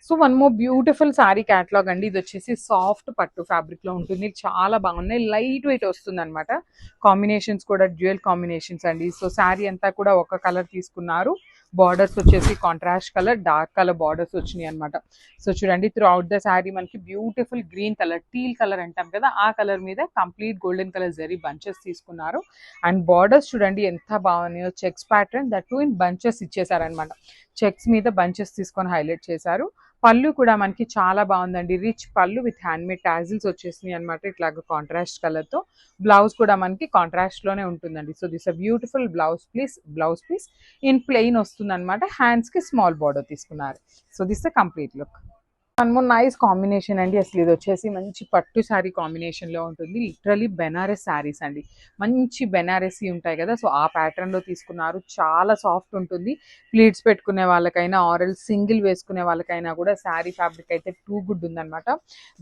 So one more beautiful sorry catalogue అండి. ఇది వచ్చేసి సాఫ్ట్ పట్టు ఫ్యాబ్రిక్ లో ఉంటుంది. చాలా బాగున్నాయి, లైట్ వెయిట్ వస్తుంది అనమాట. కాంబినేషన్స్ కూడా డ్యూయల్ కాంబినేషన్స్ అండి. సో శారీ అంతా కూడా ఒక కలర్ తీసుకున్నారు. బార్డర్స్ వచ్చేసి contrast colour, dark colour borders వచ్చినాయి అనమాట. సో చూడండి, త్రూ అవుట్ ద శారీ మనకి beautiful green colour, teal colour అంటాం కదా, ఆ కలర్ మీద complete golden colour zari bunches తీసుకున్నారు. అండ్ బార్డర్స్ చూడండి ఎంత బాగున్నాయో, checks pattern that too in bunches ఇచ్చేసారనమాట. చెక్స్ మీద బంచెస్ తీసుకొని హైలైట్ చేశారు. పళ్ళు కూడా మనకి చాలా బాగుందండి. రిచ్ పళ్ళు విత్ హ్యాండ్మేడ్ టాజిల్స్ వచ్చేసినాయి అనమాట, ఇట్లాగ కాంట్రాస్ట్ కలర్ తో. బ్లౌజ్ కూడా మనకి కాంట్రాస్ట్ లోనే ఉంటుందండి. So this a beautiful blouse piece in plain వస్తుంది అనమాట. హ్యాండ్స్ కి స్మాల్ బార్డర్ తీసుకున్నారు. So this a complete look. One more nice combination అండి. అసలు ఇది వచ్చేసి మంచి పట్టు శారీ కాంబినేషన్ లో ఉంటుంది. లిటరలీ బెనారస్ శారీస్ అండి, మంచి బెనారసీ ఉంటాయి కదా, సో ఆ ప్యాటర్న్ లో తీసుకున్నారు. చాలా సాఫ్ట్ ఉంటుంది. ప్లీట్స్ పెట్టుకునే వాళ్ళకైనా ఆరల్ సింగిల్ వేసుకునే వాళ్ళకైనా కూడా శారీ ఫ్యాబ్రిక్ అయితే టూ గుడ్ ఉందన్నమాట.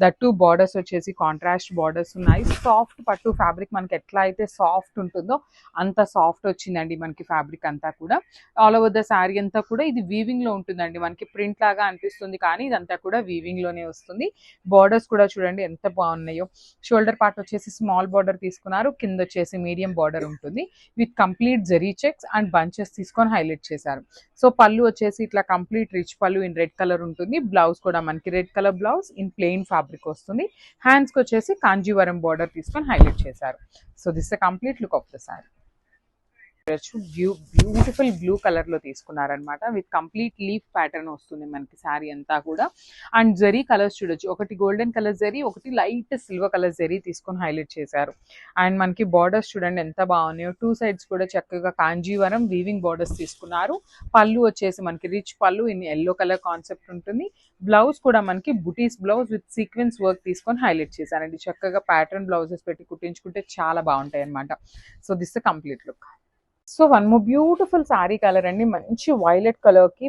దట్ టూ బార్డర్స్ వచ్చేసి కాంట్రాస్ట్ బార్డర్స్ ఉన్నాయి. సాఫ్ట్ పట్టు ఫ్యాబ్రిక్ మనకి ఎట్లా అయితే సాఫ్ట్ ఉంటుందో అంత సాఫ్ట్ వచ్చిందండి మనకి ఫ్యాబ్రిక్ అంతా కూడా. ఆల్ ఓవర్ ద శారీ అంతా కూడా ఇది వీవింగ్ లో ఉంటుందండి. మనకి ప్రింట్ లాగా అనిపిస్తుంది కానీ ఇదంతా కూడా వీవింగ్ లోనే వస్తుంది. బార్డర్స్ కూడా చూడండి ఎంత బాగున్నాయో. షోల్డర్ పార్ట్ వచ్చేసి స్మాల్ బార్డర్ తీసుకున్నారు, కింద వచ్చేసి మీడియం బార్డర్ ఉంటుంది with complete zari checks and bunches తీసుకొని హైలైట్ చేశారు. సో పళ్ళు వచ్చేసి ఇట్లా కంప్లీట్ రిచ్ పళ్ళు ఇన్ రెడ్ కలర్ ఉంటుంది. బ్లౌజ్ కూడా మనకి red colour blouse in plain fabric వస్తుంది. హ్యాండ్స్ కి వచ్చేసి కాంజీవరం బార్డర్ తీసుకొని హైలైట్ చేశారు. So this the complete look of the sari. Beautiful blue colour లో తీసుకున్నారనమాట. విత్ కంప్లీట్ లీఫ్ ప్యాటర్న్ వస్తుంది మనకి శారీ అంతా కూడా. అండ్ జరీ కలర్స్ చూడొచ్చు, ఒకటి గోల్డెన్ కలర్ జరీ, ఒకటి లైట్ సిల్వర్ కలర్ జరీ తీసుకొని హైలైట్ చేశారు. అండ్ మనకి బార్డర్స్ చూడండి ఎంత బాగున్నాయో. టూ సైడ్స్ కూడా చక్కగా కాంజీవరం వీవింగ్ బార్డర్స్ తీసుకున్నారు. పళ్ళు వచ్చేసి మనకి రిచ్ పళ్ళు ఇన్ ఎల్లో కలర్ కాన్సెప్ట్ ఉంటుంది. బ్లౌజ్ కూడా మనకి బుటీస్ బ్లౌజ్ విత్ సీక్వెన్స్ వర్క్ తీసుకొని హైలైట్ చేశారండి. చక్కగా ప్యాటర్న్ బ్లౌజెస్ పెట్టి కుట్టించుకుంటే చాలా బాగుంటాయి అనమాట. So this the complete look. So one more beautiful sari colour అండి. మంచి వైలెట్ కలర్ కి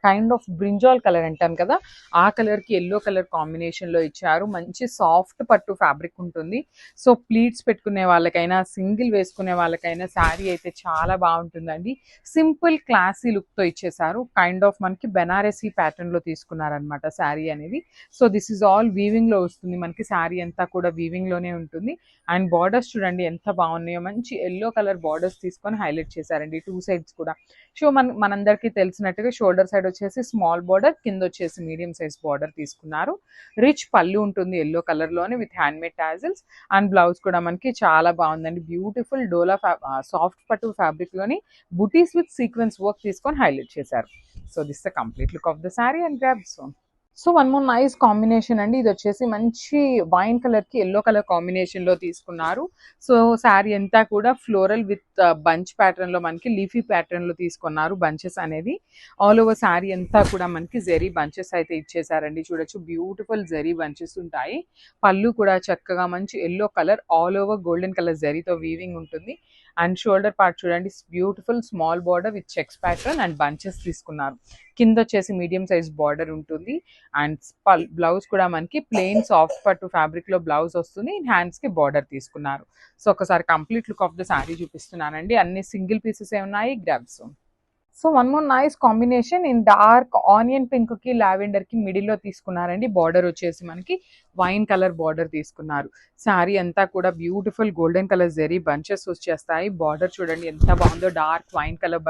కైండ్ ఆఫ్ బ్రింజాల్ కలర్ అంటాం కదా, ఆ కలర్ కి ఎల్లో కలర్ కాంబినేషన్ లో ఇచ్చారు. మంచి సాఫ్ట్ పట్టు ఫ్యాబ్రిక్ ఉంటుంది. సో ప్లీట్స్ పెట్టుకునే వాళ్ళకైనా సింగిల్ వేసుకునే వాళ్ళకైనా శారీ అయితే చాలా బాగుంటుందండి. సింపుల్ క్లాసీ లుక్ తో ఇచ్చేసారు. కైండ్ ఆఫ్ మనకి బెనారసీ ప్యాటర్న్ లో తీసుకున్నారనమాట శారీ అనేది. So this is all weaving లో వస్తుంది మనకి. శారీ అంతా కూడా వీవింగ్ లోనే ఉంటుంది. అండ్ బార్డర్స్ చూడండి ఎంత బాగున్నాయో. మంచి ఎల్లో కలర్ బార్డర్స్ తీసుకొని హైలైట్ చేశారండి టూ సైడ్స్ కూడా. సో మనందరికీ తెలిసినట్టుగా షోల్డర్ సైడ్ వచ్చేసి స్మాల్ బార్డర్, కింద వచ్చేసి మీడియం సైజ్ బార్డర్ తీసుకున్నారు. రిచ్ పళ్ళు ఉంటుంది ఎల్లో కలర్ లోనే with hand made tassels. And blouse కూడా మనకి చాలా బాగుందండి. బ్యూటిఫుల్ డోలా సాఫ్ట్ పట్టు ఫ్యాబ్రిక్ లోని బుటీస్ విత్ సీక్వెన్స్ వర్క్ తీసుకొని హైలైట్ చేశారు. So this the complete look of the sari and grab so. So one more nice combination అండి. ఇది వచ్చేసి మంచి వైన్ కలర్ కి ఎల్లో కలర్ కాంబినేషన్ లో తీసుకున్నారు. సో శారీ అంతా కూడా ఫ్లోరల్ విత్ బంచ్ ప్యాటర్న్ లో మనకి లీఫీ ప్యాటర్న్ లో తీసుకున్నారు బంచెస్ అనేది. ఆల్ ఓవర్ శారీ అంతా కూడా మనకి జరీ బంచెస్ అయితే ఇచ్చేసారండి. చూడొచ్చు బ్యూటిఫుల్ జరీ బంచెస్ ఉంటాయి. పళ్ళు కూడా చక్కగా మంచి yellow colour all over golden colour జరీతో వీవింగ్ ఉంటుంది. అండ్ షోల్డర్ పార్ట్ చూడండి beautiful small border with checks pattern and bunches తీసుకున్నారు. కింద వచ్చేసి మీడియం సైజ్ బార్డర్ ఉంటుంది. అండ్ బ్లౌజ్ కూడా మనకి ప్లెయిన్ సాఫ్ట్ పట్టు ఫ్యాబ్రిక్ లో బ్లౌజ్ వస్తుంది. హ్యాండ్స్ కి బార్డర్ తీసుకున్నారు. సో ఒకసారి complete look of the sari చూపిస్తున్నానండి. అన్ని సింగిల్ పీసెస్ ఏ ఉన్నాయి, grabs. So one more nice combination in dark onion pink కి లావెండర్ కి మిడిల్ లో తీసుకున్నారండి. బార్డర్ వచ్చేసి మనకి వైన్ కలర్ బార్డర్ తీసుకున్నారు. శారీ అంతా కూడా beautiful golden colour zari bunches వచ్చేస్తాయి. బార్డర్ చూడండి ఎంత బాగుందో, డార్క్ వైన్ కలర్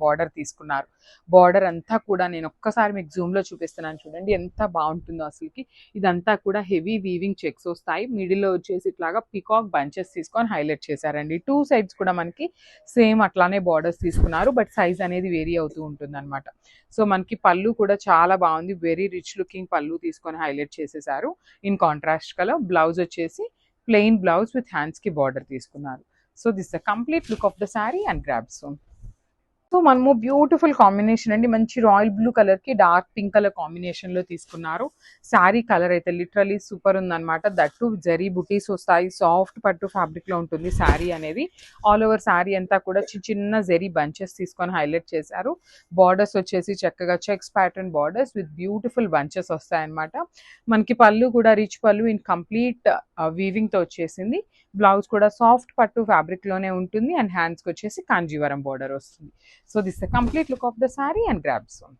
బార్డర్ తీసుకున్నారు. బార్డర్ అంతా కూడా నేను ఒక్కసారి మీకు జూమ్ లో చూపిస్తున్నాను చూడండి ఎంత బాగుంటుందో అసలుకి. ఇదంతా కూడా హెవీ వీవింగ్ చెక్స్ వస్తాయి. మిడిల్ లో వచ్చేసి ఇట్లాగా పికాక్ బంచెస్ తీసుకొని హైలైట్ చేశారండి. టూ సైడ్స్ కూడా మనకి సేమ్ అట్లానే బార్డర్స్ తీసుకున్నారు. బట్ సైజ్ అనేది వేరీ అవుతూ ఉంటుంది అనమాట. సో మనకి పళ్ళు కూడా చాలా బాగుంది. వెరీ రిచ్ లుకింగ్ పళ్ళు తీసుకొని హైలైట్ చేసేసారు ఇన్ కాంట్రాస్ట్ కలర్. బ్లౌజ్ వచ్చేసి ప్లెయిన్ బ్లౌజ్ విత్ హ్యాండ్స్ కి బార్డర్ తీసుకున్నారు. So this the complete look of the sari and grab son. So మనము బ్యూటిఫుల్ కాంబినేషన్ అండి. మంచి రాయల్ బ్లూ కలర్ కి డార్క్ పింక్ కలర్ కాంబినేషన్ లో తీసుకున్నారు. శారీ కలర్ అయితే లిటరలీ సూపర్ ఉందన్నమాట. దట్టు జరీ బుటీస్ వస్తాయి. సాఫ్ట్ పట్టు ఫ్యాబ్రిక్ లో ఉంటుంది శారీ అనేది. ఆల్ ఓవర్ శారీ అంతా కూడా చిన్న జరీ బంచెస్ తీసుకొని హైలైట్ చేశారు. బార్డర్స్ వచ్చేసి చక్కగా checks pattern borders with beautiful bunches వస్తాయన్నమాట. మనకి పళ్ళు కూడా రిచ్ పళ్ళు ఇన్ కంప్లీట్ వీవింగ్ తో వచ్చేసింది. బ్లౌజ్ కూడా సాఫ్ట్ పట్టు ఫ్యాబ్రిక్ లోనే ఉంటుంది. అండ్ హ్యాండ్స్ కి వచ్చేసి కాంజీవరం బార్డర్ వస్తుంది. So this is the complete look of the saree and grab zone.